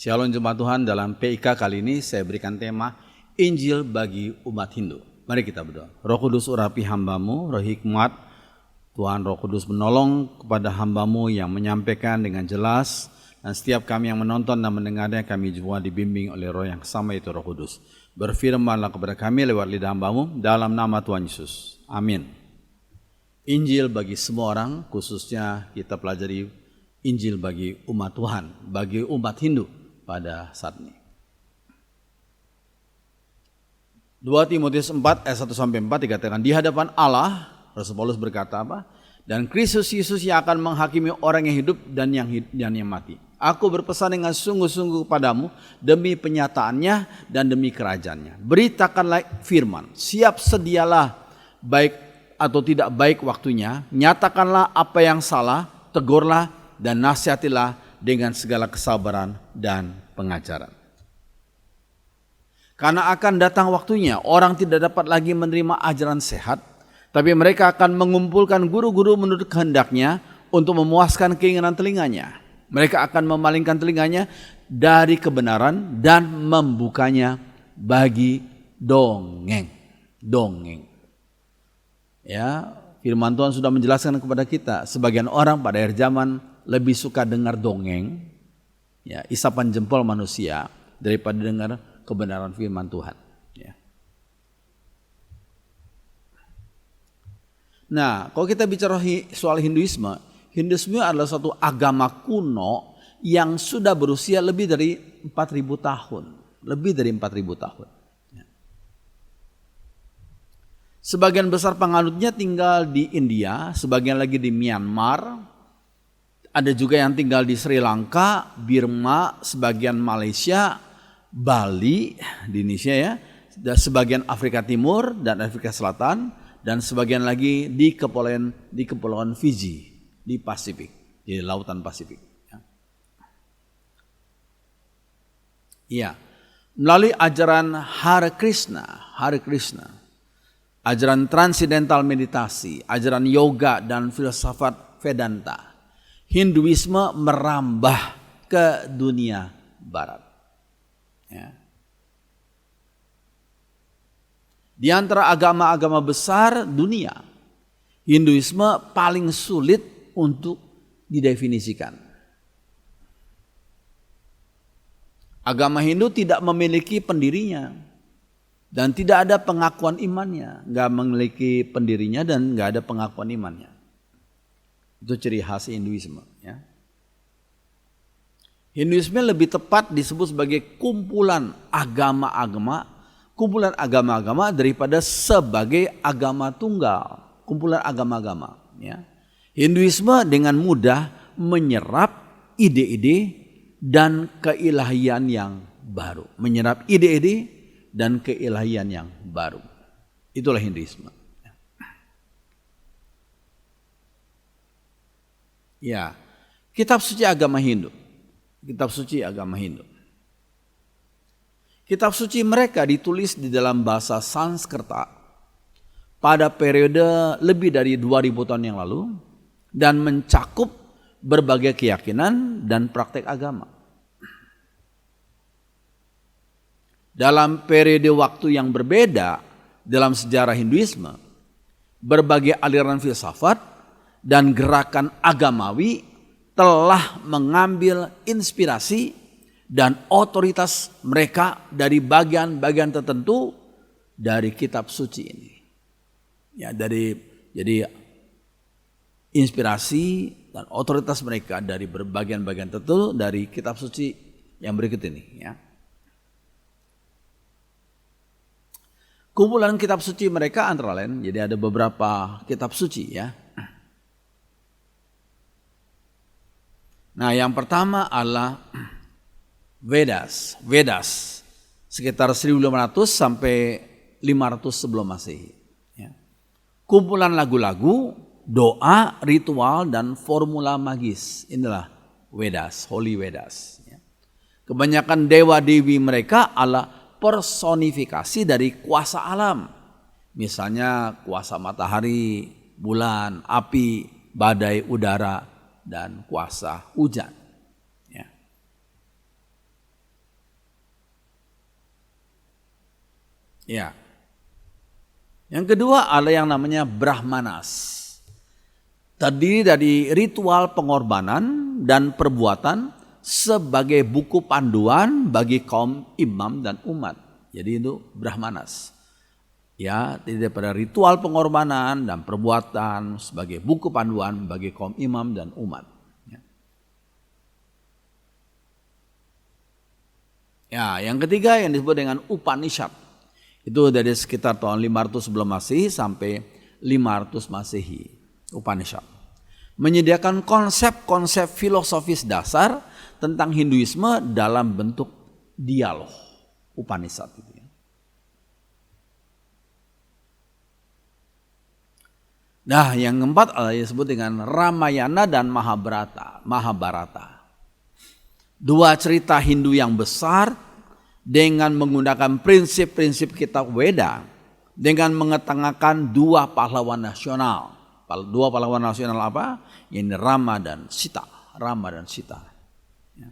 Shalom jemaat Tuhan, dalam PIK kali ini saya berikan tema Injil bagi umat Hindu. Mari kita berdoa. Roh Kudus urapi hamba-Mu, roh hikmat, Tuhan Roh Kudus menolong kepada hamba-Mu yang menyampaikan dengan jelas, dan setiap kami yang menonton dan mendengarnya kami juga dibimbing oleh roh yang sama, itu Roh Kudus. Berfirmanlah kepada kami lewat lidah hamba-Mu dalam nama Tuhan Yesus. Amin. Injil bagi semua orang, khususnya kita pelajari Injil bagi umat Tuhan, bagi umat Hindu pada saat ini. 2 Timotius 4 ayat 1-4 dikatakan, di hadapan Allah, Rasul Paulus berkata apa? Dan Kristus Yesus yang akan menghakimi orang yang hidup dan yang mati. Aku berpesan dengan sungguh-sungguh kepadamu demi penyataannya dan demi kerajaannya. Beritakanlah firman, siap sedialah baik atau tidak baik waktunya, nyatakanlah apa yang salah, tegurlah dan nasihatilah dengan segala kesabaran dan pengajaran. Karena akan datang waktunya orang tidak dapat lagi menerima ajaran sehat, tapi mereka akan mengumpulkan guru-guru menurut kehendaknya untuk memuaskan keinginan telinganya. Mereka akan memalingkan telinganya dari kebenaran dan membukanya bagi dongeng. Ya, firman Tuhan sudah menjelaskan kepada kita, sebagian orang pada akhir zaman lebih suka dengar dongeng, ya, isapan jempol manusia daripada dengar kebenaran firman Tuhan. Ya. Nah, kalau kita bicara soal Hinduisme adalah suatu agama kuno yang sudah berusia lebih dari 4.000 tahun, Ya. Sebagian besar penganutnya tinggal di India, sebagian lagi di Myanmar. Ada juga yang tinggal di Sri Lanka, Burma, sebagian Malaysia, Bali di Indonesia ya, dan sebagian Afrika Timur dan Afrika Selatan, dan sebagian lagi di kepulauan Fiji di Pasifik, di Lautan Pasifik. Ya, melalui ajaran Hare Krishna, ajaran transidental meditasi, ajaran yoga dan filsafat Vedanta, Hinduisme merambah ke dunia barat. Ya. Di antara agama-agama besar dunia, Hinduisme paling sulit untuk didefinisikan. Agama Hindu tidak memiliki pendirinya dan tidak ada pengakuan imannya, nggak memiliki pendirinya dan nggak ada pengakuan imannya. Itu ciri khas Hinduisme. Ya. Hinduisme lebih tepat disebut sebagai kumpulan agama-agama daripada sebagai agama tunggal. Kumpulan agama-agama. Ya. Hinduisme dengan mudah menyerap ide-ide dan keilahian yang baru. Itulah Hinduisme. Ya, kitab suci agama Hindu. Kitab suci mereka ditulis di dalam bahasa Sanskerta pada periode lebih dari 2000 tahun yang lalu dan mencakup berbagai keyakinan dan praktek agama. Dalam periode waktu yang berbeda dalam sejarah Hinduisme, berbagai aliran filsafat dan gerakan agamawi telah mengambil inspirasi dan otoritas mereka dari bagian-bagian tertentu dari kitab suci ini. Ya, jadi inspirasi dan otoritas mereka dari bagian-bagian tertentu dari kitab suci yang berikut ini. Ya. Kumpulan kitab suci mereka antara lain, jadi ada beberapa kitab suci ya. Nah, yang pertama adalah Vedas sekitar 1500 sampai 500 sebelum Masehi. Ya. Kumpulan lagu-lagu, doa, ritual dan formula magis. Inilah Vedas, Holy Vedas. Ya. Kebanyakan dewa-dewi mereka adalah personifikasi dari kuasa alam. Misalnya kuasa matahari, bulan, api, badai udara, dan kuasa hujan. Ya. Ya. Yang kedua ada yang namanya Brahmanas. Terdiri dari ritual pengorbanan dan perbuatan sebagai buku panduan bagi kaum imam dan umat. Jadi itu Brahmanas. Ya, tidak pada ritual pengorbanan dan perbuatan sebagai buku panduan bagi kaum imam dan umat. Ya, yang ketiga yang disebut dengan Upanishad. Itu dari sekitar tahun 500 sebelum Masehi sampai 500 Masehi. Upanishad menyediakan konsep-konsep filosofis dasar tentang Hinduisme dalam bentuk dialog. Upanishad itu. Nah, yang keempat disebut dengan Ramayana dan Mahabharata. Dua cerita Hindu yang besar dengan menggunakan prinsip-prinsip kitab Weda dengan mengetengahkan dua pahlawan nasional. Dua pahlawan nasional apa? Ini Rama dan Sita. Rama dan Sita. Ya.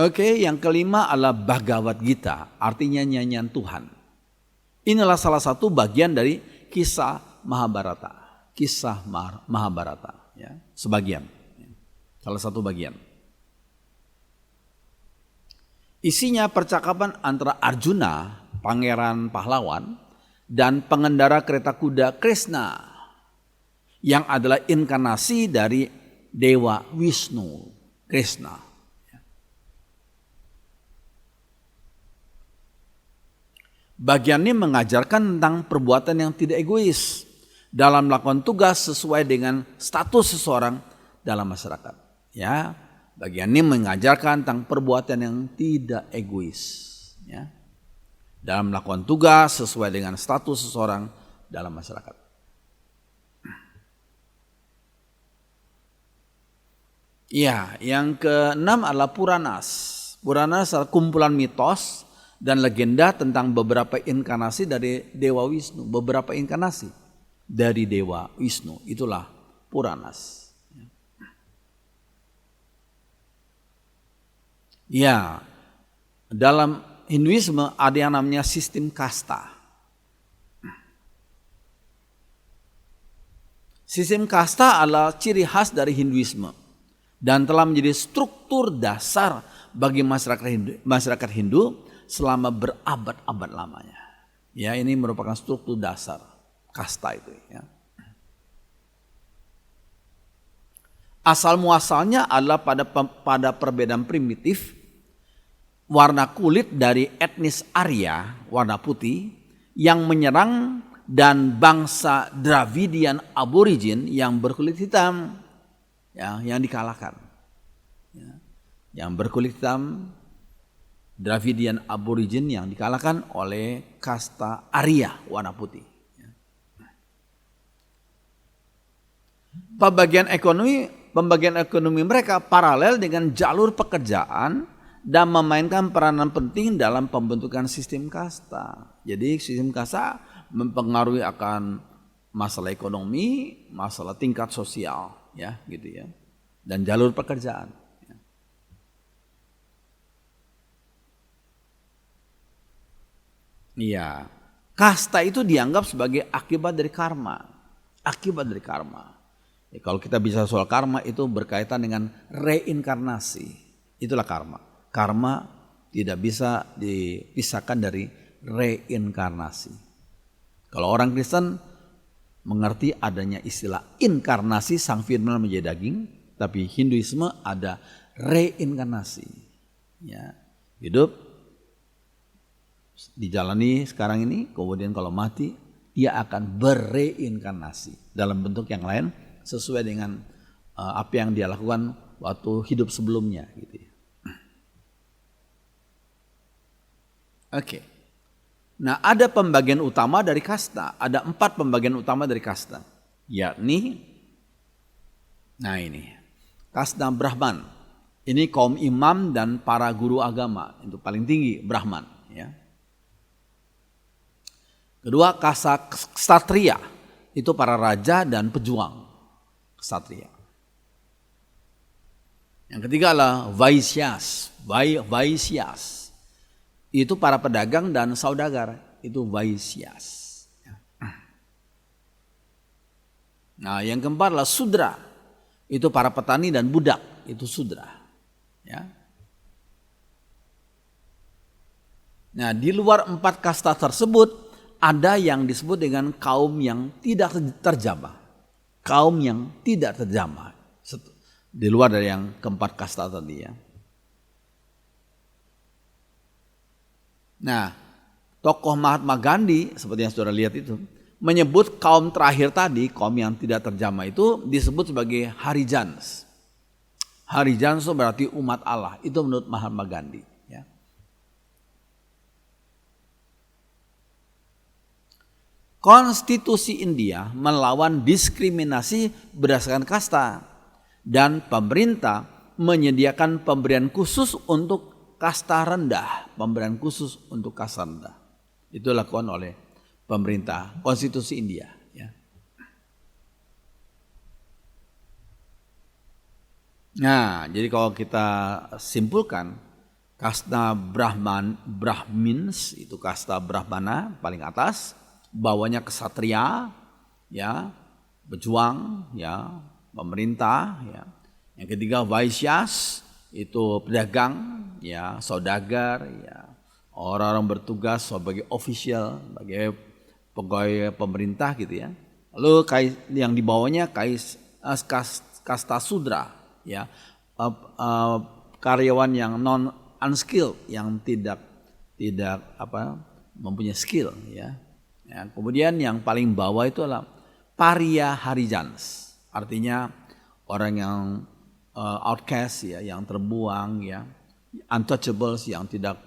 Oke, yang kelima adalah Bhagavad Gita, artinya nyanyian Tuhan. Inilah salah satu bagian dari kisah Mahabharata. Kisah Mahabharata, ya, sebagian. Salah satu bagian. Isinya percakapan antara Arjuna, pangeran pahlawan, dan pengendara kereta kuda Krishna, yang adalah inkarnasi dari Dewa Wisnu, Krishna. Bagian ini mengajarkan tentang perbuatan yang tidak egois dalam melakukan tugas sesuai dengan status seseorang dalam masyarakat. Ya, bagian ini mengajarkan tentang perbuatan yang tidak egois. Ya, dalam melakukan tugas sesuai dengan status seseorang dalam masyarakat. Ya, yang keenam adalah Puranas. Puranas adalah kumpulan mitos dan legenda tentang beberapa inkarnasi dari Dewa Wisnu. Beberapa inkarnasi dari Dewa Wisnu. Itulah Puranas. Ya, dalam Hinduisme ada yang namanya sistem kasta. Sistem kasta adalah ciri khas dari Hinduisme dan telah menjadi struktur dasar bagi masyarakat Hindu selama berabad-abad lamanya. Ya, ini merupakan struktur dasar kasta itu. Ya. Asal muasalnya adalah pada perbedaan primitif warna kulit dari etnis Arya, warna putih, yang menyerang dan bangsa Dravidian aborigin yang berkulit hitam, ya, yang dikalahkan. Ya, yang berkulit hitam Dravidian aborigin yang dikalahkan oleh kasta Arya warna putih. Pembagian ekonomi mereka paralel dengan jalur pekerjaan dan memainkan peranan penting dalam pembentukan sistem kasta. Jadi sistem kasta mempengaruhi akan masalah ekonomi, masalah tingkat sosial, ya, gitu ya, dan jalur pekerjaan. Iya, kasta itu dianggap sebagai akibat dari karma. Akibat dari karma. Ya, kalau kita bisa soal karma itu berkaitan dengan reinkarnasi. Itulah karma. Karma tidak bisa dipisahkan dari reinkarnasi. Kalau orang Kristen mengerti adanya istilah inkarnasi sang firman menjadi daging, tapi Hinduisme ada reinkarnasi. Ya, hidup dijalani sekarang ini, kemudian kalau mati dia akan berreinkarnasi dalam bentuk yang lain sesuai dengan apa yang dia lakukan waktu hidup sebelumnya, gitu ya. Oke. Nah, ada pembagian utama dari kasta, ada 4 pembagian utama dari kasta, yakni, nah ini kasta Brahman. Ini kaum imam dan para guru agama, itu paling tinggi Brahman, ya. Kedua, kasta ksatria, itu para raja dan pejuang ksatria. Yang ketiga adalah Vaisyas. Vaisyas. Itu para pedagang dan saudagar. Itu Vaisyas. Nah, yang keempat adalah Sudra. Itu para petani dan budak. Itu Sudra. Ya. Nah, di luar 4 kasta tersebut ada yang disebut dengan kaum yang tidak terjamah. Kaum yang tidak terjamah. Di luar dari yang keempat kasta tadi ya. Nah, tokoh Mahatma Gandhi seperti yang saudara lihat itu menyebut kaum terakhir tadi, kaum yang tidak terjamah itu disebut sebagai Harijans. Harijans itu berarti umat Allah. Itu menurut Mahatma Gandhi. Ya. Konstitusi India melawan diskriminasi berdasarkan kasta. Dan pemerintah menyediakan pemberian khusus untuk kasta rendah. Pemberian khusus untuk kasta rendah. Itu dilakukan oleh pemerintah, konstitusi India. Ya. Nah, jadi kalau kita simpulkan, kasta Brahmins itu kasta Brahmana paling atas, bawahnya kesatria, ya, pejuang, ya, pemerintah, ya. Yang ketiga Vaisyas itu pedagang, ya, saudagar, ya, orang-orang bertugas sebagai official, sebagai pegawai pemerintah gitu ya. Lalu yang di bawahnya kasta Sudra, ya, karyawan yang non unskilled, yang tidak mempunyai skill, ya. Ya, kemudian yang paling bawah itu adalah Paria Harijans. Artinya orang yang outcast ya, yang terbuang ya, untouchables yang tidak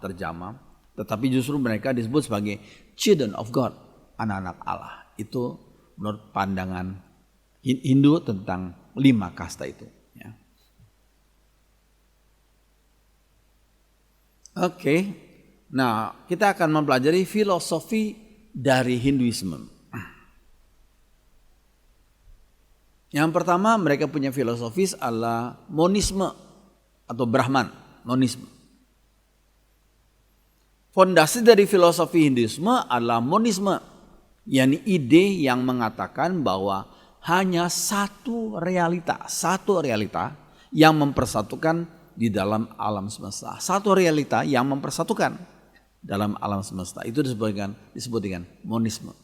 terjamah, tetapi justru mereka disebut sebagai children of God, anak-anak Allah. Itu menurut pandangan Hindu tentang 5 kasta itu. Ya. Oke, nah kita akan mempelajari filosofi dari Hinduisme. Yang pertama mereka punya filosofis adalah monisme atau Brahman, monisme. Fondasi dari filosofi Hinduisme adalah monisme, yakni ide yang mengatakan bahwa hanya satu realita yang mempersatukan di dalam alam semesta. Satu realita yang mempersatukan dalam alam semesta. Itu disebut dengan monisme.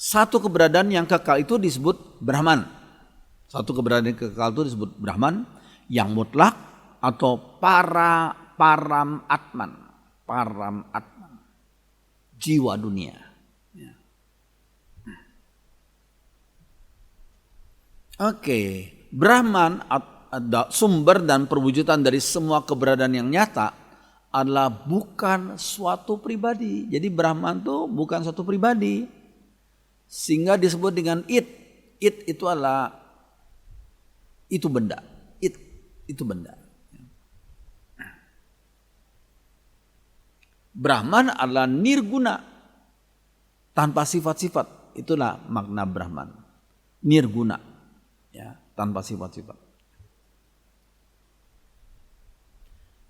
Satu keberadaan yang kekal itu disebut Brahman. Satu keberadaan yang kekal itu disebut Brahman yang mutlak atau param atman. Param atman. Jiwa dunia. Ya. Oke, Brahman sumber dan perwujudan dari semua keberadaan yang nyata adalah bukan suatu pribadi. Jadi Brahman itu bukan suatu pribadi. Sehingga disebut dengan it. It itu adalah itu benda. Itu benda. Brahman adalah nirguna, tanpa sifat-sifat. Itulah makna Brahman. Nirguna, ya, tanpa sifat-sifat.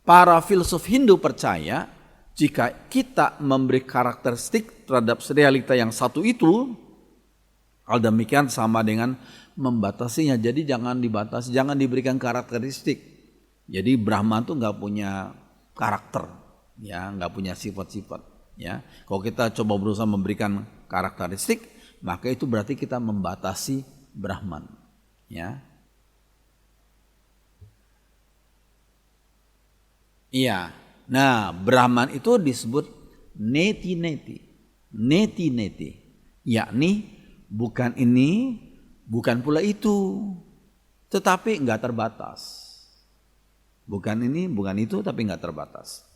Para filsuf Hindu percaya jika kita memberi karakteristik terhadap realita yang satu itu, hal demikian sama dengan membatasinya. Jadi jangan dibatasi, jangan diberikan karakteristik. Jadi Brahman tuh nggak punya karakter, ya, nggak punya sifat-sifat. Ya, kalau kita coba berusaha memberikan karakteristik, maka itu berarti kita membatasi Brahman. Ya, iya. Nah, Brahman itu disebut neti-neti, yakni bukan ini, bukan pula itu, tetapi enggak terbatas. Bukan ini, bukan itu, tapi enggak terbatas.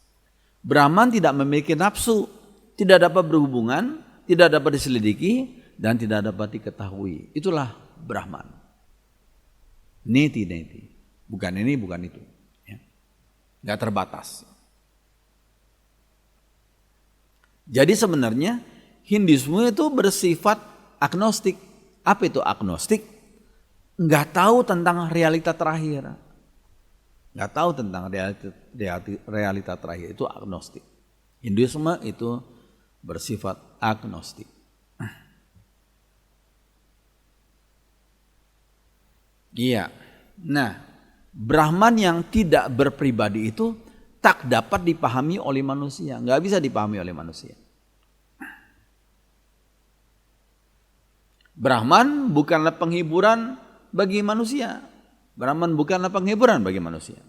Brahman tidak memiliki nafsu, tidak dapat berhubungan, tidak dapat diselidiki, dan tidak dapat diketahui. Itulah Brahman. Neti. Bukan ini, bukan itu. Ya. Enggak terbatas. Jadi sebenarnya Hinduisme itu bersifat agnostik, Apa itu agnostik? Nggak tahu tentang realita terakhir. Nggak tahu tentang realita terakhir, itu agnostik. Hinduisme itu bersifat agnostik. Iya. Nah, Brahman yang tidak berpribadi itu tak dapat dipahami oleh manusia, nggak bisa dipahami oleh manusia. Brahman bukanlah penghiburan bagi manusia. Brahman bukanlah penghiburan bagi manusia.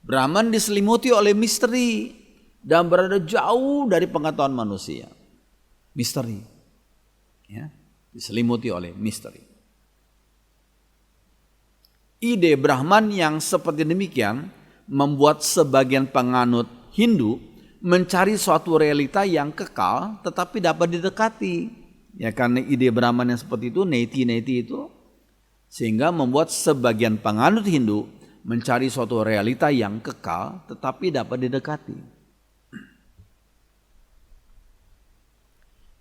Brahman diselimuti oleh misteri dan berada jauh dari pengetahuan manusia. Misteri, ya, diselimuti oleh misteri. Ide Brahman yang seperti demikian membuat sebagian penganut Hindu mencari suatu realita yang kekal tetapi dapat didekati. Ya, karena ide Brahman yang seperti itu, neti itu, sehingga membuat sebagian penganut Hindu mencari suatu realita yang kekal tetapi dapat didekati.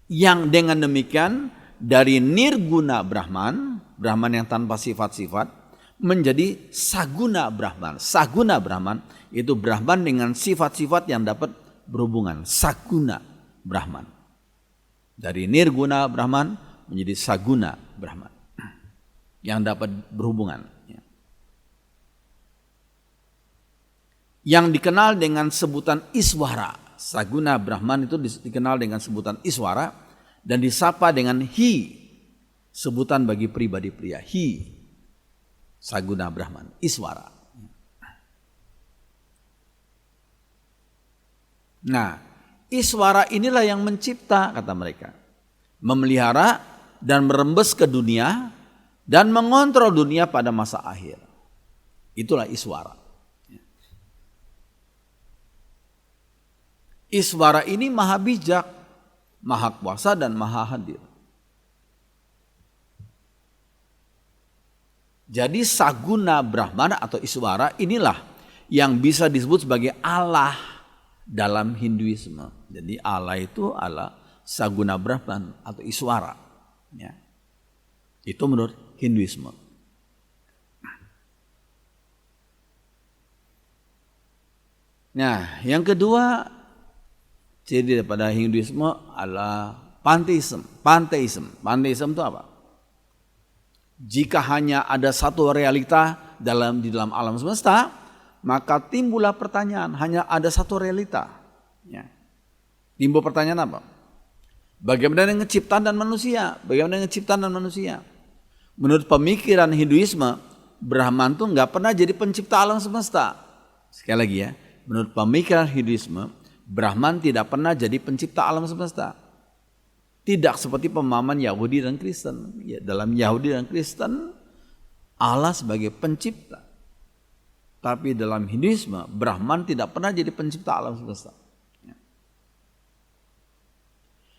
Yang dengan demikian dari nirguna Brahman, Brahman yang tanpa sifat-sifat, menjadi saguna Brahman. Saguna Brahman itu Brahman dengan sifat-sifat yang dapat berhubungan. Saguna Brahman. Dari nirguna Brahman menjadi saguna Brahman yang dapat berhubungan. Yang dikenal dengan sebutan Iswara. Saguna Brahman itu dikenal dengan sebutan Iswara dan disapa dengan Hi. Sebutan bagi pribadi pria. Hi. Saguna Brahman, Iswara. Nah, Iswara inilah yang mencipta, kata mereka. Memelihara dan merembes ke dunia dan mengontrol dunia pada masa akhir. Itulah Iswara. Iswara ini maha bijak, maha kuasa dan maha hadir. Jadi Saguna Brahmana atau Iswara inilah yang bisa disebut sebagai Allah dalam Hinduisme. Jadi Allah itu Allah Saguna Brahman atau Iswara. Ya. Itu menurut Hinduisme. Nah, yang kedua ciri daripada Hinduisme adalah pantheism. Pantheism itu apa? Jika hanya ada satu realita di dalam alam semesta, maka timbullah pertanyaan, hanya ada satu realita. Ya. Timbul pertanyaan apa? Bagaimana dengan ciptaan dan manusia? Bagaimana dengan ciptaan dan manusia? Menurut pemikiran Hinduisme, Brahman itu nggak pernah jadi pencipta alam semesta. Sekali lagi ya, menurut pemikiran Hinduisme, Brahman tidak pernah jadi pencipta alam semesta. Tidak seperti pemahaman Yahudi dan Kristen. Ya, dalam Yahudi dan Kristen, Allah sebagai pencipta. Tapi dalam Hinduisme, Brahman tidak pernah jadi pencipta alam semesta. Ya.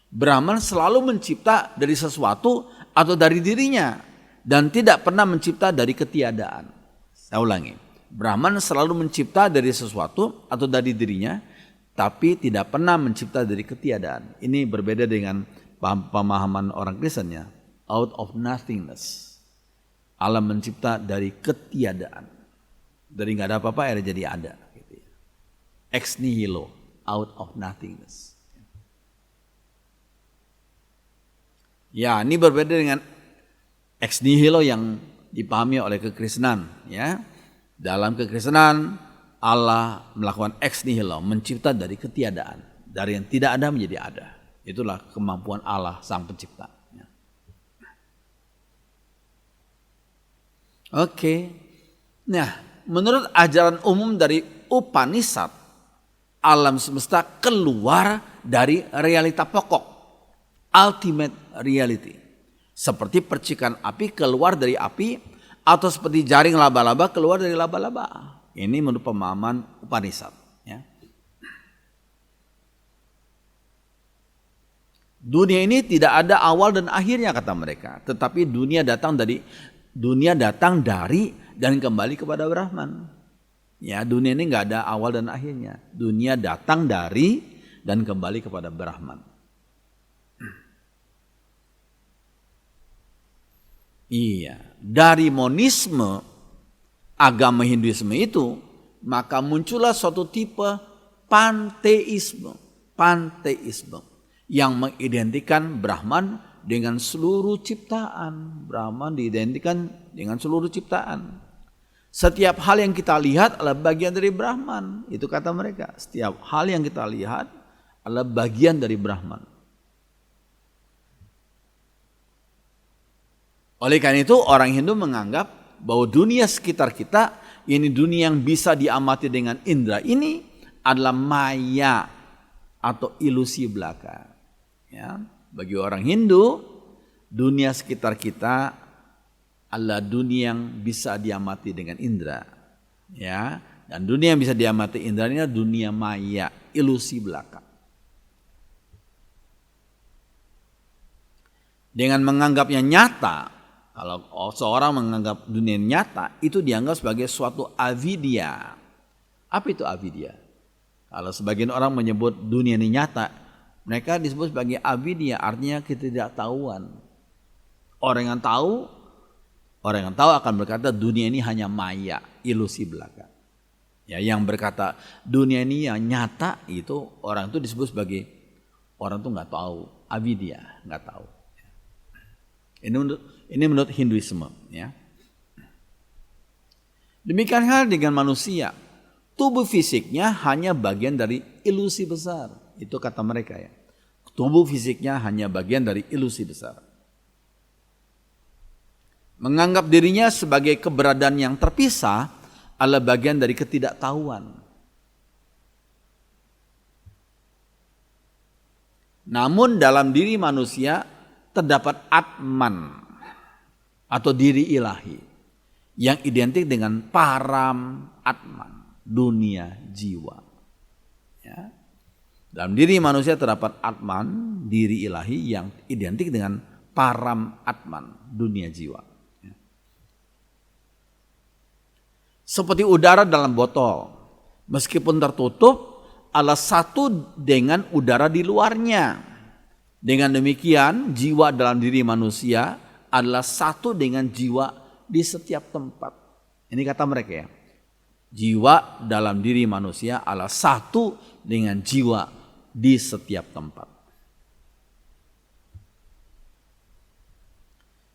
Brahman selalu mencipta dari sesuatu atau dari dirinya. Dan tidak pernah mencipta dari ketiadaan. Saya ulangi. Brahman selalu mencipta dari sesuatu atau dari dirinya. Tapi tidak pernah mencipta dari ketiadaan. Ini berbeda dengan pemahaman orang Kristen ya, out of nothingness. Allah mencipta dari ketiadaan. Dari nggak ada apa-apa akhirnya jadi ada. Gitu ya. Ex nihilo, out of nothingness. Ya, ini berbeda dengan ex nihilo yang dipahami oleh kekristenan. Ya, dalam kekristenan Allah melakukan ex nihilo, mencipta dari ketiadaan, dari yang tidak ada menjadi ada. Itulah kemampuan Allah sang pencipta. Oke. Nah, menurut ajaran umum dari Upanishad, alam semesta keluar dari realita pokok, ultimate reality. Seperti percikan api keluar dari api, atau seperti jaring laba-laba keluar dari laba-laba. Ini menurut pemahaman Upanishad. Ya. Dunia ini tidak ada awal dan akhirnya kata mereka, tetapi dunia datang dari dan kembali kepada Brahman. Ya, dunia ini nggak ada awal dan akhirnya. Dunia datang dari dan kembali kepada Brahman. Iya, dari monisme agama Hinduisme itu, maka muncullah suatu tipe panteisme yang mengidentikan Brahman dengan seluruh ciptaan. Brahman diidentikan dengan seluruh ciptaan. Setiap hal yang kita lihat adalah bagian dari Brahman. Itu kata mereka. Setiap hal yang kita lihat adalah bagian dari Brahman. Oleh karena itu orang Hindu menganggap bahwa dunia sekitar kita, ini dunia yang bisa diamati dengan indera, ini adalah maya atau ilusi belaka. Ya, bagi orang Hindu, dunia sekitar kita adalah dunia yang bisa diamati dengan indera. Ya, dan dunia yang bisa diamati indera ini adalah dunia maya, ilusi belaka. Dengan menganggapnya nyata, kalau seorang menganggap dunia nyata, itu dianggap sebagai suatu avidya. Apa itu avidya? Kalau sebagian orang menyebut dunia ini nyata, mereka disebut sebagai avidya, artinya ketidaktahuan. Orang yang tahu akan berkata dunia ini hanya maya, ilusi belaka. Ya, yang berkata dunia ini yang nyata itu orang itu disebut sebagai orang itu nggak tahu, avidya, nggak tahu. Ini menurut Hinduisme. Ya. Demikian hal dengan manusia. Tubuh fisiknya hanya bagian dari ilusi besar. Itu kata mereka ya. Tubuh fisiknya hanya bagian dari ilusi besar. Menganggap dirinya sebagai keberadaan yang terpisah adalah bagian dari ketidaktahuan. Namun dalam diri manusia terdapat Atman atau diri ilahi yang identik dengan Param Atman, dunia jiwa. Ya. Dalam diri manusia terdapat Atman, diri ilahi yang identik dengan Param Atman, dunia jiwa. Ya. Seperti udara dalam botol, meskipun tertutup, adalah satu dengan udara di luarnya. Dengan demikian, jiwa dalam diri manusia adalah satu dengan jiwa di setiap tempat. Ini kata mereka ya. Jiwa dalam diri manusia adalah satu dengan jiwa di setiap tempat.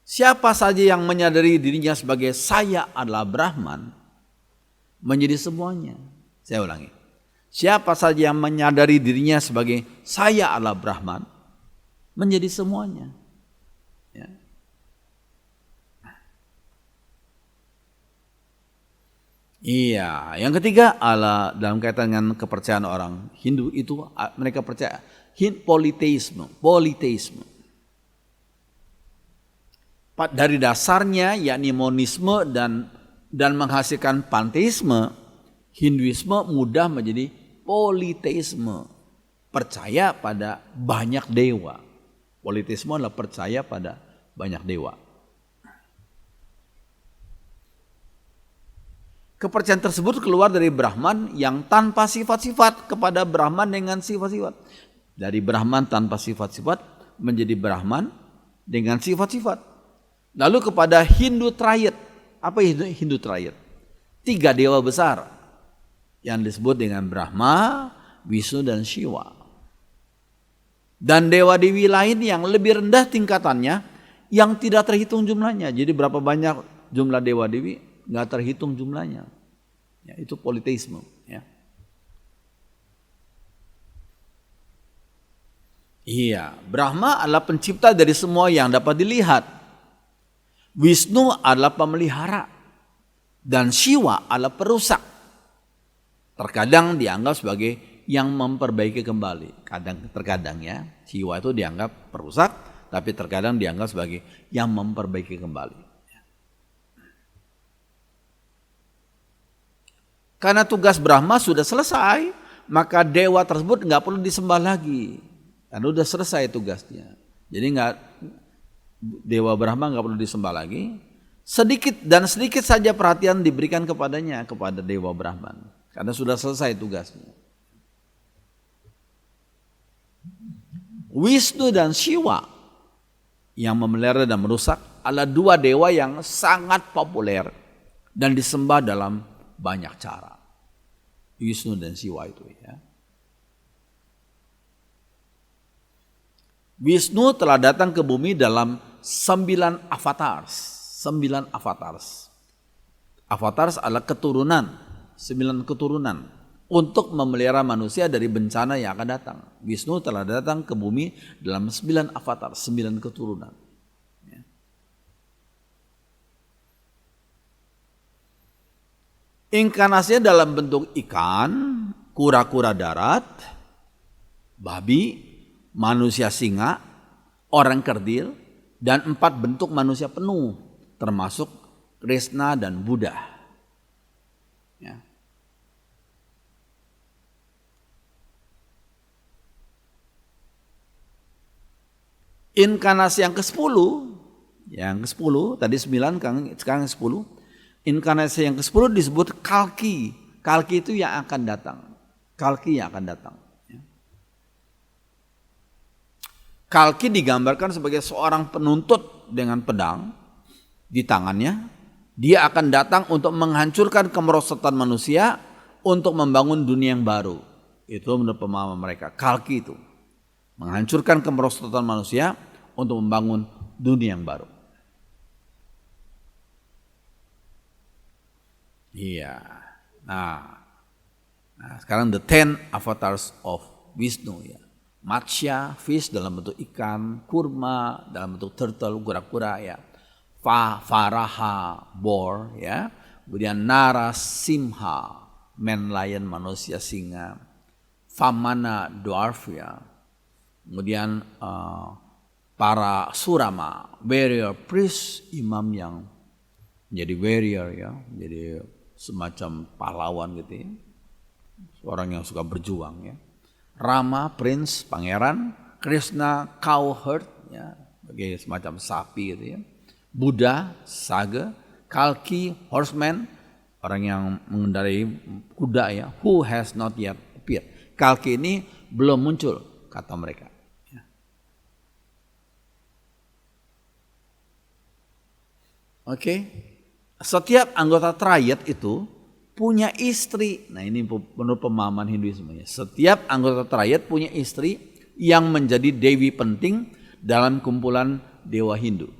Siapa saja yang menyadari dirinya sebagai saya adalah Brahman, menjadi semuanya. Saya ulangi. Siapa saja yang menyadari dirinya sebagai saya adalah Brahman, menjadi semuanya. Ya. Iya, yang ketiga adalah dalam kaitan dengan kepercayaan orang Hindu itu mereka percaya politeisme. Dari dasarnya yakni monisme dan menghasilkan panteisme, Hinduisme mudah menjadi politeisme, percaya pada banyak dewa. Politeisme adalah percaya pada banyak dewa. Kepercayaan tersebut keluar dari Brahman yang tanpa sifat-sifat kepada Brahman dengan sifat-sifat. Dari Brahman tanpa sifat-sifat menjadi Brahman dengan sifat-sifat. Lalu kepada Hindu Triad. Apa Hindu Triad? 3 dewa besar yang disebut dengan Brahma, Wisnu dan Shiva. Dan dewa-dewi lain yang lebih rendah tingkatannya yang tidak terhitung jumlahnya. Jadi berapa banyak jumlah dewa-dewi nggak terhitung jumlahnya. Ya, itu politeisme. Ya. Iya, Brahma adalah pencipta dari semua yang dapat dilihat. Wisnu adalah pemelihara dan Shiva adalah perusak. Terkadang dianggap sebagai yang memperbaiki kembali. Terkadang ya, Shiva itu dianggap perusak, tapi terkadang dianggap sebagai yang memperbaiki kembali. Karena tugas Brahma sudah selesai, maka dewa tersebut nggak perlu disembah lagi. Karena sudah selesai tugasnya. Jadi dewa Brahma nggak perlu disembah lagi. Sedikit saja perhatian diberikan kepadanya, kepada dewa Brahman. Karena sudah selesai tugasnya. Wisnu dan Shiva yang memelihara dan merusak adalah dua dewa yang sangat populer dan disembah dalam banyak cara. Wisnu dan Siwa itu ya. Wisnu telah datang ke bumi dalam 9 avatars. 9 avatars. Avatars adalah keturunan, 9 keturunan untuk memelihara manusia dari bencana yang akan datang. Wisnu telah datang ke bumi dalam 9 avatar, 9 keturunan. Ya. Inkarnasinya dalam bentuk ikan, kura-kura darat, babi, manusia singa, orang kerdil, dan 4 bentuk manusia penuh, termasuk Krishna dan Buddha. Ya. Inkarnasi yang ke-10, tadi 9, sekarang 10. Inkarnasi yang ke-10 disebut Kalki. Kalki itu yang akan datang. Kalki yang akan datang. Kalki digambarkan sebagai seorang penuntut dengan pedang di tangannya. Dia akan datang untuk menghancurkan kemerosotan manusia untuk membangun dunia yang baru. Itu menurut pemahaman mereka. Kalki itu menghancurkan kemerosotan manusia untuk membangun dunia yang baru. Iya. Nah, sekarang the 10 avatars of Wisnu ya. Matsya, fish dalam bentuk ikan, kurma dalam bentuk turtle, kura-kura ya. Varaha, boar ya. Kemudian Narasimha, man lion, manusia singa. Vamana, dwarf ya. Kemudian para surama, warrior, priest, imam yang menjadi warrior ya, jadi semacam pahlawan gitu ya. Orang yang suka berjuang ya. Rama, prince, pangeran, Krishna, cowherd ya, sebagai semacam sapi gitu ya. Buddha, saga, Kalki, horseman, orang yang mengendarai kuda ya, who has not yet appeared. Kalki ini belum muncul kata mereka. Oke, setiap anggota triad itu punya istri. Nah ini menurut pemahaman Hinduisme ya. Setiap anggota triad punya istri yang menjadi dewi penting dalam kumpulan dewa Hindu.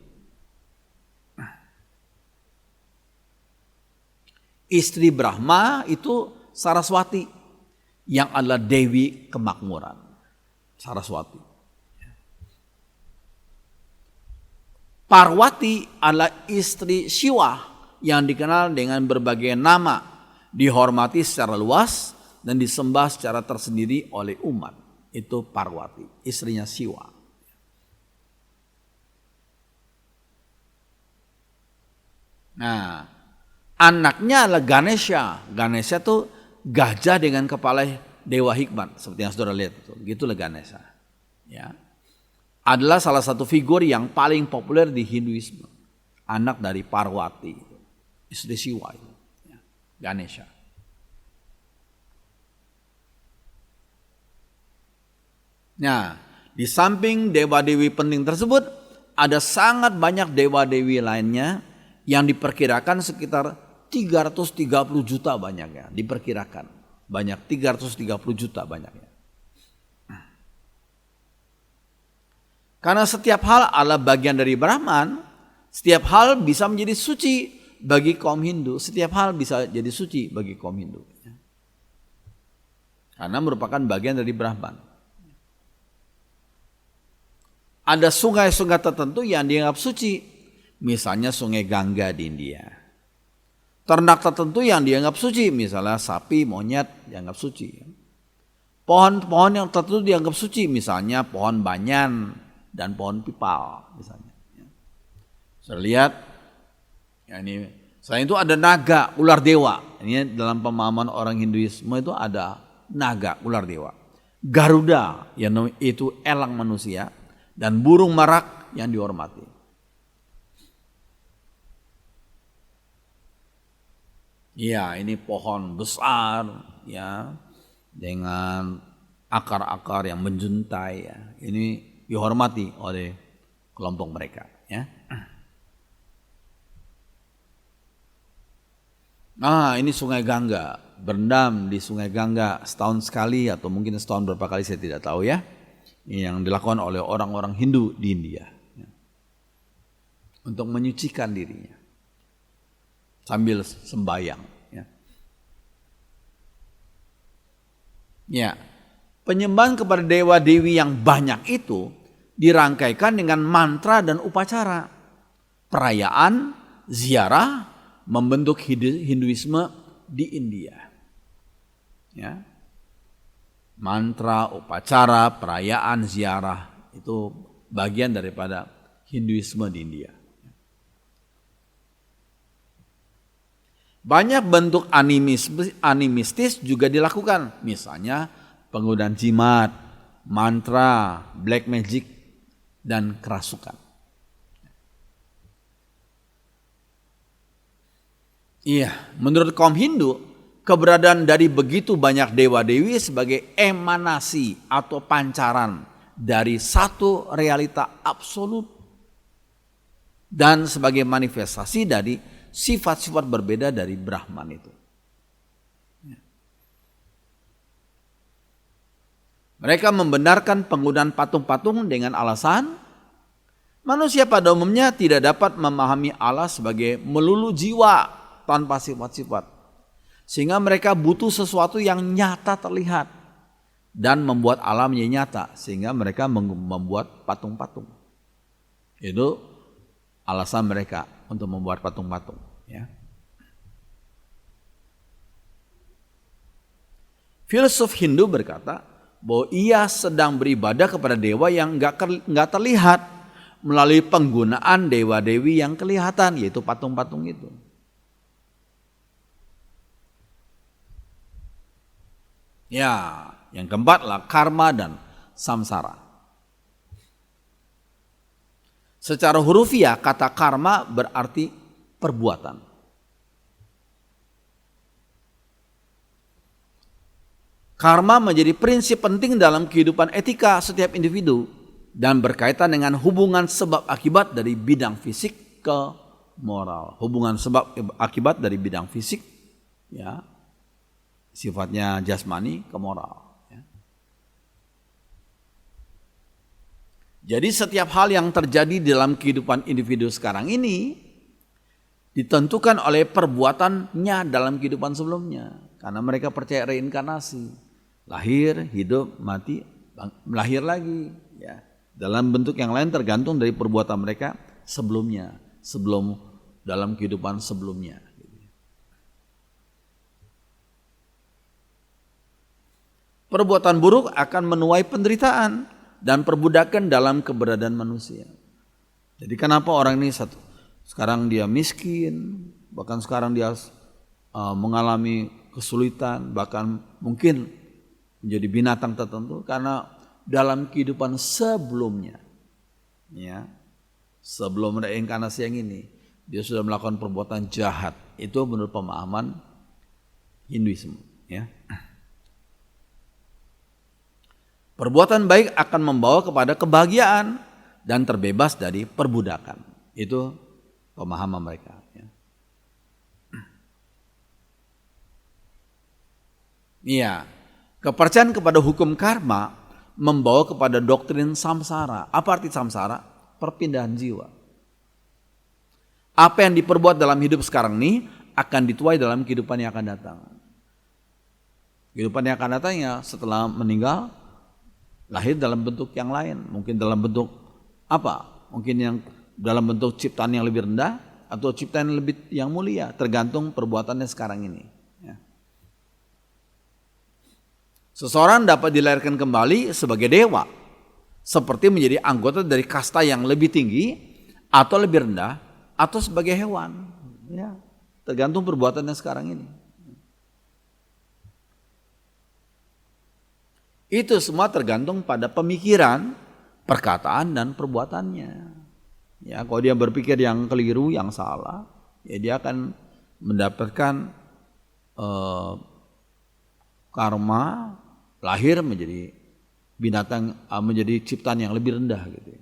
Istri Brahma itu Saraswati yang adalah dewi kemakmuran. Saraswati. Parwati adalah istri Siwa yang dikenal dengan berbagai nama, dihormati secara luas dan disembah secara tersendiri oleh umat. Itu Parwati, istrinya Siwa. Nah, anaknya adalah Ganesha. Ganesha itu gajah dengan kepala dewa hikmat, seperti yang saudara lihat. Gitulah Ganesha. Ya. Adalah salah satu figur yang paling populer di Hinduisme. Anak dari Parwati, istri Siwa, Ganesha. Nah, di samping dewa-dewi penting tersebut, ada sangat banyak dewa-dewi lainnya yang diperkirakan sekitar 330 juta banyaknya. Diperkirakan banyak 330 juta banyaknya. Karena setiap hal adalah bagian dari Brahman, setiap hal bisa menjadi suci bagi kaum Hindu. Setiap hal bisa jadi suci bagi kaum Hindu. Karena merupakan bagian dari Brahman. Ada sungai-sungai tertentu yang dianggap suci. Misalnya sungai Gangga di India. Ternak tertentu yang dianggap suci. Misalnya sapi, monyet dianggap suci. Pohon-pohon yang tertentu dianggap suci. Misalnya pohon banyan dan pohon pipal misalnya. Saya lihat, ya ini, selain itu ada naga, ular dewa. Ini dalam pemahaman orang Hinduisme itu ada naga, ular dewa. Garuda, yang itu elang manusia, dan burung merak yang dihormati. Ya, ini pohon besar, ya, dengan akar-akar yang menjuntai. Ya. Ini dihormati oleh kelompok mereka. Ya. Nah, ini Sungai Gangga, berendam di Sungai Gangga setahun sekali atau mungkin setahun berapa kali saya tidak tahu ya. Ini yang dilakukan oleh orang-orang Hindu di India ya, untuk menyucikan dirinya sambil sembahyang ya. Ya, penyembahan kepada dewa-dewi yang banyak itu dirangkaikan dengan mantra dan upacara. Perayaan, ziarah membentuk Hinduisme di India. Ya. Mantra, upacara, perayaan, ziarah itu bagian daripada Hinduisme di India. Banyak bentuk animistis juga dilakukan, misalnya penggunaan jimat, mantra, black magic, dan kerasukan. Iya, menurut kaum Hindu, keberadaan dari begitu banyak dewa-dewi sebagai emanasi atau pancaran dari satu realita absolut dan sebagai manifestasi dari sifat-sifat berbeda dari Brahman itu. Mereka membenarkan penggunaan patung-patung dengan alasan manusia pada umumnya tidak dapat memahami Allah sebagai melulu jiwa tanpa sifat-sifat. Sehingga mereka butuh sesuatu yang nyata terlihat dan membuat Allah menjadi nyata. Sehingga mereka membuat patung-patung. Itu alasan mereka untuk membuat patung-patung. Ya. Filsuf Hindu berkata bahwa ia sedang beribadah kepada dewa yang enggak terlihat melalui penggunaan dewa-dewi yang kelihatan, yaitu patung-patung itu. Ya, yang keempat adalah karma dan samsara. Secara hurufiah kata karma berarti perbuatan. Karma menjadi prinsip penting dalam kehidupan etika setiap individu dan berkaitan dengan hubungan sebab akibat dari bidang fisik ke moral. Hubungan sebab akibat dari bidang fisik ya, sifatnya jasmani ke moral. Ya. Jadi setiap hal yang terjadi dalam kehidupan individu sekarang ini ditentukan oleh perbuatannya dalam kehidupan sebelumnya. Karena mereka percaya reinkarnasi. Lahir, hidup, mati, lahir lagi. Ya. Dalam bentuk yang lain tergantung dari perbuatan mereka sebelumnya. Sebelum dalam kehidupan sebelumnya. Perbuatan buruk akan menuai penderitaan dan perbudakan dalam keberadaan manusia. Jadi kenapa orang ini sekarang dia miskin, bahkan sekarang dia mengalami kesulitan, bahkan mungkin menjadi binatang tertentu karena dalam kehidupan sebelumnya, ya, sebelum reinkarnasi yang ini, dia sudah melakukan perbuatan jahat. Itu menurut pemahaman Hinduisme, ya. Perbuatan baik akan membawa kepada kebahagiaan dan terbebas dari perbudakan. Itu pemahaman mereka. Iya, kepercayaan kepada hukum karma membawa kepada doktrin samsara. Apa arti samsara? Perpindahan jiwa. Apa yang diperbuat dalam hidup sekarang ini akan dituai dalam kehidupan yang akan datang. Kehidupan yang akan datang ya setelah meninggal, lahir dalam bentuk yang lain, mungkin dalam bentuk apa? Mungkin yang dalam bentuk ciptaan yang lebih rendah atau ciptaan yang mulia, tergantung perbuatannya sekarang ini. Ya. Seseorang dapat dilahirkan kembali sebagai dewa, seperti menjadi anggota dari kasta yang lebih tinggi atau lebih rendah, atau sebagai hewan. Ya, tergantung perbuatannya sekarang ini. Itu semua tergantung pada pemikiran, perkataan, dan perbuatannya. Ya, kalau dia berpikir yang keliru, yang salah, ya dia akan mendapatkan karma, lahir menjadi binatang, menjadi ciptaan yang lebih rendah gitu.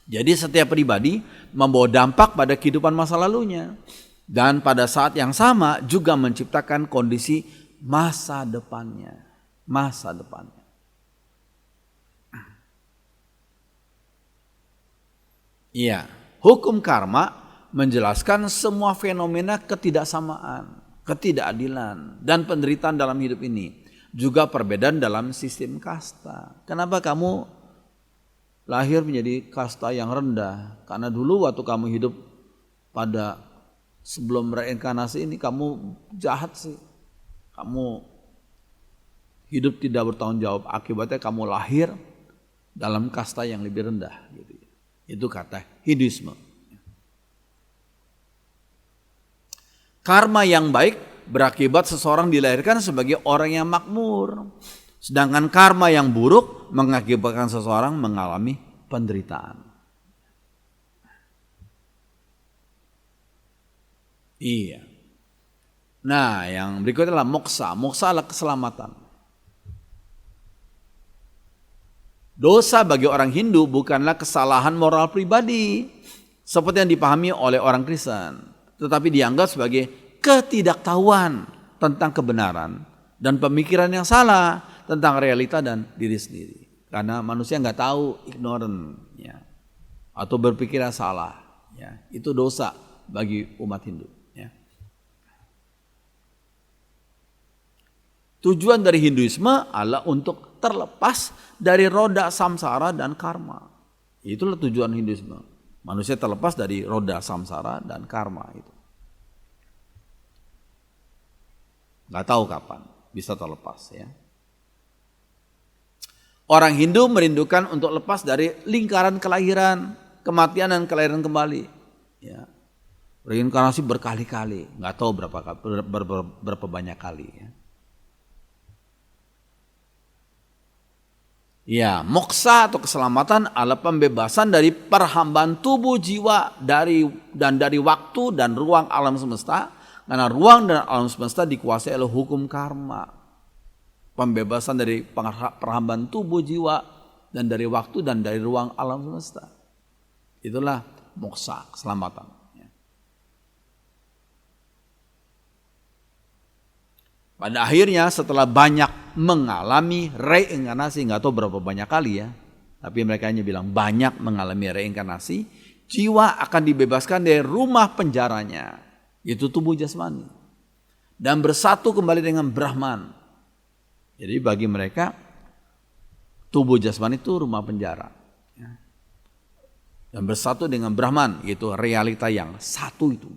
Jadi setiap pribadi membawa dampak pada kehidupan masa lalunya. Dan pada saat yang sama juga menciptakan kondisi masa depannya. Masa depannya. Iya, hukum karma menjelaskan semua fenomena ketidaksamaan, ketidakadilan, dan penderitaan dalam hidup ini. Juga perbedaan dalam sistem kasta. Kenapa kamu lahir menjadi kasta yang rendah? Karena dulu waktu kamu hidup pada sebelum reinkarnasi ini kamu jahat sih. Kamu hidup tidak bertanggung jawab. Akibatnya kamu lahir dalam kasta yang lebih rendah. Gitu. Itu kata Hinduisme. Karma yang baik berakibat seseorang dilahirkan sebagai orang yang makmur. Sedangkan karma yang buruk mengakibatkan seseorang mengalami penderitaan. Iya. Nah, yang berikutnya adalah moksa. Moksa adalah keselamatan. Dosa bagi orang Hindu bukanlah kesalahan moral pribadi seperti yang dipahami oleh orang Kristen, tetapi dianggap sebagai ketidaktahuan tentang kebenaran dan pemikiran yang salah tentang realita dan diri sendiri. Karena manusia nggak tahu, ignorant, ya, atau berpikiran salah, ya, itu dosa bagi umat Hindu. Ya. Tujuan dari Hinduisme adalah untuk terlepas dari roda samsara dan karma. Itulah tujuan Hinduisme. Manusia terlepas dari roda samsara dan karma itu. Nggak tahu kapan bisa terlepas, ya. Orang Hindu merindukan untuk lepas dari lingkaran kelahiran, kematian dan kelahiran kembali. Ya. Reinkarnasi berkali-kali, nggak tahu berapa banyak kali. Ya. Ya, moksa atau keselamatan adalah pembebasan dari perhambaan tubuh jiwa dari waktu dan ruang alam semesta. Karena ruang dan alam semesta dikuasai oleh hukum karma. Pembebasan dari perhambaan tubuh jiwa dan dari waktu dan dari ruang alam semesta. Itulah moksa, keselamatan. Pada akhirnya setelah banyak mengalami reinkarnasi, nggak tahu berapa banyak kali ya, tapi mereka hanya bilang banyak mengalami reinkarnasi, jiwa akan dibebaskan dari rumah penjaranya, yaitu tubuh jasmani, dan bersatu kembali dengan Brahman. Jadi bagi mereka tubuh jasmani itu rumah penjara, dan bersatu dengan Brahman, yaitu realita yang satu itu.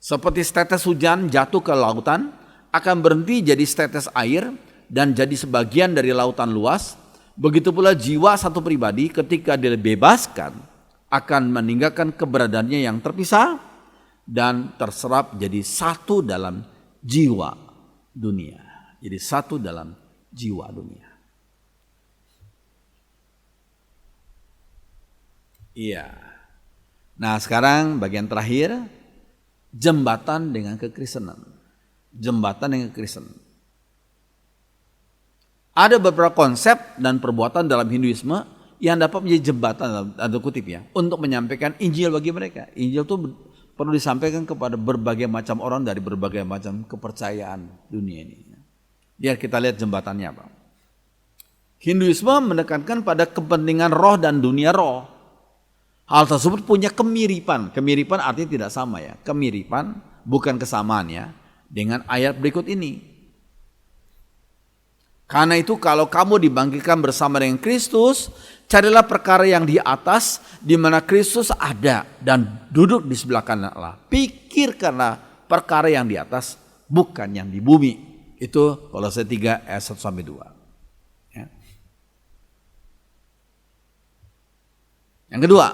Seperti setetes hujan jatuh ke lautan, akan berhenti jadi setetes air dan jadi sebagian dari lautan luas. Begitu pula jiwa satu pribadi ketika dibebaskan akan meninggalkan keberadaannya yang terpisah dan terserap jadi satu dalam jiwa dunia. Jadi satu dalam jiwa dunia. Iya. Nah, sekarang bagian terakhir, jembatan dengan kekristenan. Jembatan dengan kekristenan. Ada beberapa konsep dan perbuatan dalam Hinduisme yang dapat menjadi jembatan, ada kutip ya, untuk menyampaikan Injil bagi mereka. Injil itu perlu disampaikan kepada berbagai macam orang dari berbagai macam kepercayaan dunia ini. Biar kita lihat jembatannya apa. Hinduisme menekankan pada kepentingan roh dan dunia roh. Hal tersebut punya kemiripan. Kemiripan artinya tidak sama ya. Kemiripan bukan kesamaan ya. Dengan ayat berikut ini. Karena itu kalau kamu dibangkitkan bersama dengan Kristus, carilah perkara yang di atas, di mana Kristus ada dan duduk di sebelah kanan Allah. Pikirkanlah perkara yang di atas, bukan yang di bumi. Itu Kolose 3 ayat 1-2. Ya. Yang kedua,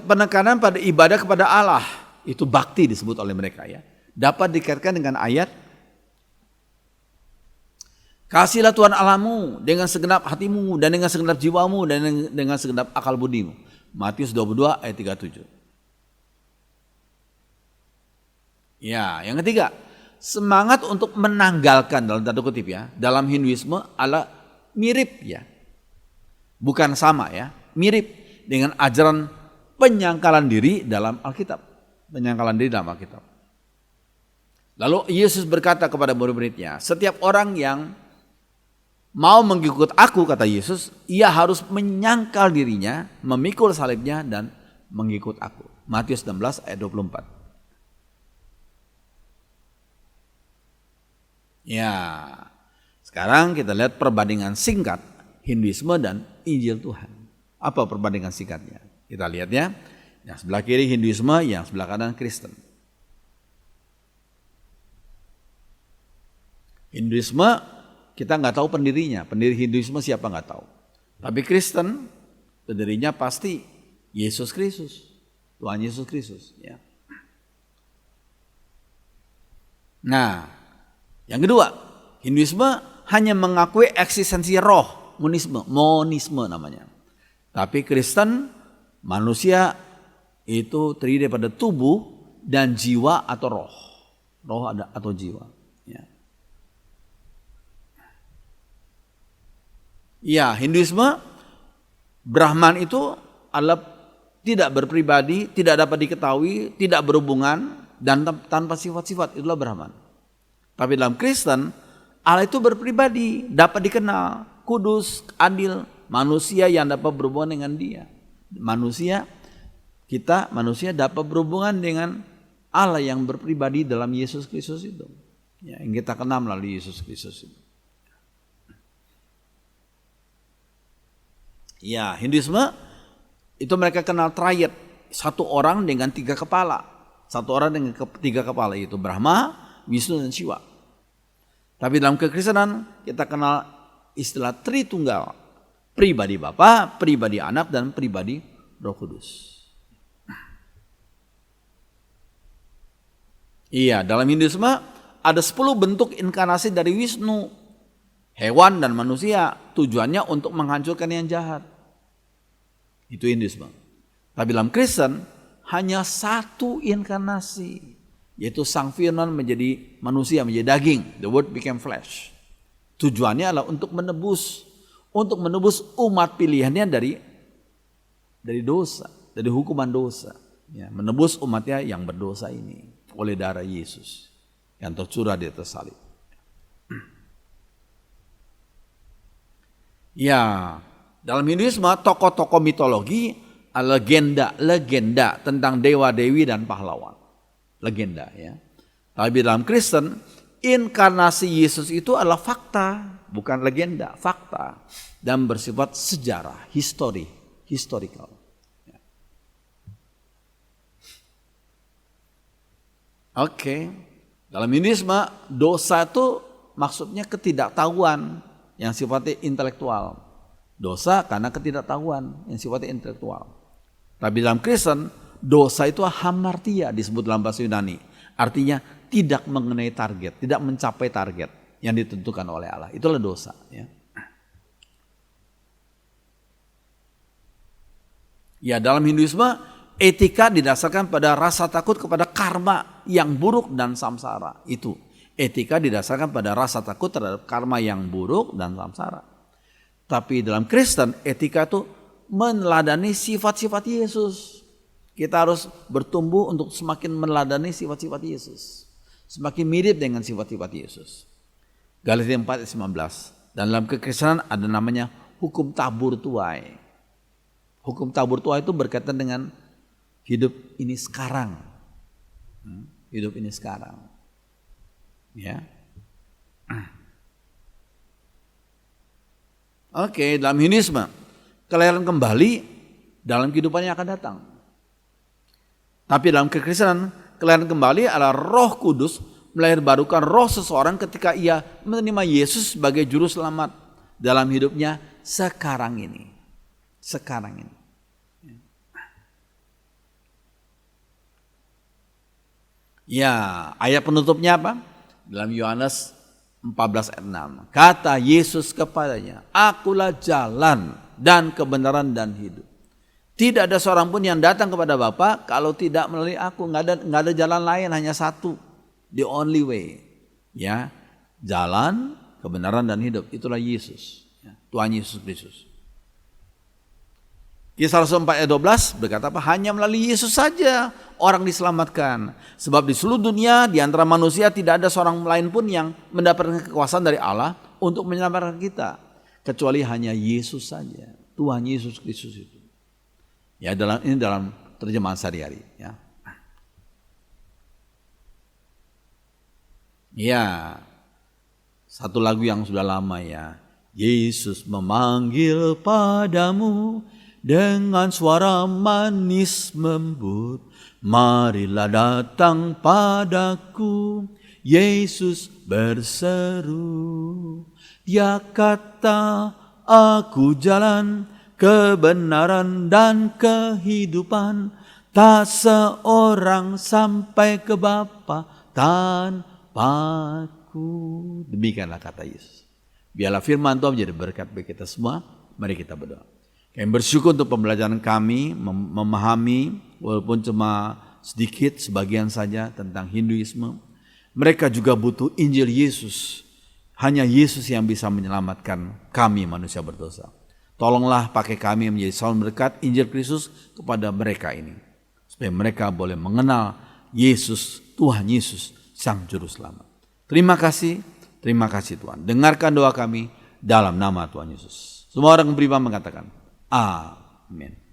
penekanan pada ibadah kepada Allah, itu bakti disebut oleh mereka ya. Dapat dikaitkan dengan ayat, kasihlah Tuhan Allahmu dengan segenap hatimu dan dengan segenap jiwamu dan dengan segenap akal budimu. Matius 22 ayat 37. Ya, yang ketiga, semangat untuk menanggalkan dalam tanda kutip ya, dalam Hinduisme adalah mirip ya. Bukan sama ya, mirip dengan ajaran penyangkalan diri dalam Alkitab. Penyangkalan diri dalam Alkitab. Lalu Yesus berkata kepada murid-muridnya, setiap orang yang mau mengikut aku, kata Yesus, ia harus menyangkal dirinya, memikul salibnya dan mengikut aku. Matius 16 ayat 24. Ya, sekarang kita lihat perbandingan singkat Hinduisme dan Injil Tuhan. Apa perbandingan singkatnya? Kita lihat ya. Yang sebelah kiri Hinduisme, yang sebelah kanan Kristen. Hinduisme kita nggak tahu pendirinya. Pendiri Hinduisme siapa nggak tahu. Tapi Kristen pendirinya pasti Yesus Kristus, Tuhan Yesus Kristus. Ya. Nah, yang kedua, Hinduisme hanya mengakui eksistensi roh, monisme namanya. Tapi Kristen, manusia itu terdiri daripada tubuh dan jiwa atau roh. Roh ada atau jiwa. Ya. Ya, Hinduisme, Brahman itu adalah tidak berpribadi, tidak dapat diketahui, tidak berhubungan, dan tanpa sifat-sifat, itulah Brahman. Tapi dalam Kristen, Allah itu berpribadi, dapat dikenal, kudus, adil, manusia yang dapat berhubungan dengan Dia. Manusia dapat berhubungan dengan Allah yang berpribadi dalam Yesus Kristus itu. Ya, yang kita kenal melalui Yesus Kristus itu. Ya, Hinduisme itu mereka kenal triad, satu orang dengan 3 kepala. Satu orang dengan 3 kepala, yaitu Brahma, Wisnu dan Shiva. Tapi dalam kekristenan kita kenal istilah Tritunggal. Pribadi Bapa, pribadi Anak, dan pribadi Roh Kudus. Iya, dalam Hinduisme ada 10 bentuk inkarnasi dari Wisnu. Hewan dan manusia, tujuannya untuk menghancurkan yang jahat. Itu Hinduisme. Tapi dalam Kristen hanya 1 inkarnasi, yaitu Sang Firman menjadi manusia, menjadi daging. The Word became flesh. Tujuannya adalah untuk menebus umat pilihannya dari dosa, dari hukuman dosa. Ya, menebus umatnya yang berdosa ini oleh darah Yesus yang tercurah di atas salib. Ya, dalam Hinduisme tokoh-tokoh mitologi legenda tentang dewa-dewi dan pahlawan. Legenda ya. Tapi dalam Kristen, inkarnasi Yesus itu adalah fakta, bukan legenda, fakta, dan bersifat sejarah, historical. Ya. Oke. Dalam Hinduisme, dosa itu maksudnya ketidaktahuan yang sifatnya intelektual. Dosa karena ketidaktahuan yang sifatnya intelektual. Tapi dalam Kristen, dosa itu hamartia disebut dalam bahasa Yunani. Artinya tidak mengenai target, tidak mencapai target yang ditentukan oleh Allah. Itulah dosa. Ya, dalam Hinduisme, etika didasarkan pada rasa takut kepada karma yang buruk dan samsara. Itu etika didasarkan pada rasa takut terhadap karma yang buruk dan samsara. Tapi dalam Kristen, etika itu meneladani sifat-sifat Yesus. Kita harus bertumbuh untuk semakin meneladani sifat-sifat Yesus. Semakin mirip dengan sifat-sifat Yesus. Galatia 4 ayat 19. Dan dalam kekristenan ada namanya hukum tabur tuai. Hukum tabur tuai itu berkaitan dengan hidup ini sekarang. Hidup ini sekarang. Ya. Oke, dalam Hinduisme, kelahiran kembali dalam kehidupan yang akan datang. Tapi dalam kekristenan, kelahiran kembali adalah Roh Kudus melahirbarukan roh seseorang ketika ia menerima Yesus sebagai juru selamat dalam hidupnya sekarang ini. Sekarang ini. Ya, ayat penutupnya apa? Dalam Yohanes 14 ayat 6. Kata Yesus kepadanya, akulah jalan dan kebenaran dan hidup. Tidak ada seorang pun yang datang kepada Bapa kalau tidak melalui aku. Nggak ada jalan lain, hanya satu. The only way. Ya, jalan, kebenaran dan hidup. Itulah Yesus. Ya, Tuhan Yesus Kristus. Kisah Rasul 4 ayat 12 berkata apa? Hanya melalui Yesus saja orang diselamatkan. Sebab di seluruh dunia di antara manusia tidak ada seorang lain pun yang mendapatkan kekuasaan dari Allah untuk menyelamatkan kita. Kecuali hanya Yesus saja. Tuhan Yesus Kristus itu. Ya, ini dalam terjemahan sehari-hari. Ya. Ya, satu lagu yang sudah lama ya. Yesus memanggil padamu dengan suara manis lembut, marilah datang padaku. Yesus berseru, Dia kata, aku jalan, kebenaran dan kehidupan. Tak seorang sampai ke Bapa tanpaku. Demikianlah kata Yesus. Biarlah firman Tuhan menjadi berkat bagi kita semua. Mari kita berdoa. Kami bersyukur untuk pembelajaran kami memahami walaupun cuma sedikit sebagian saja tentang Hinduisme. Mereka juga butuh Injil Yesus. Hanya Yesus yang bisa menyelamatkan kami manusia berdosa. Tolonglah pakai kami menjadi saluran berkat Injil Kristus kepada mereka ini. Supaya mereka boleh mengenal Yesus, Tuhan Yesus, Sang Juru Selamat. Terima kasih Tuhan. Dengarkan doa kami dalam nama Tuhan Yesus. Semua orang beriman mengatakan, Amin.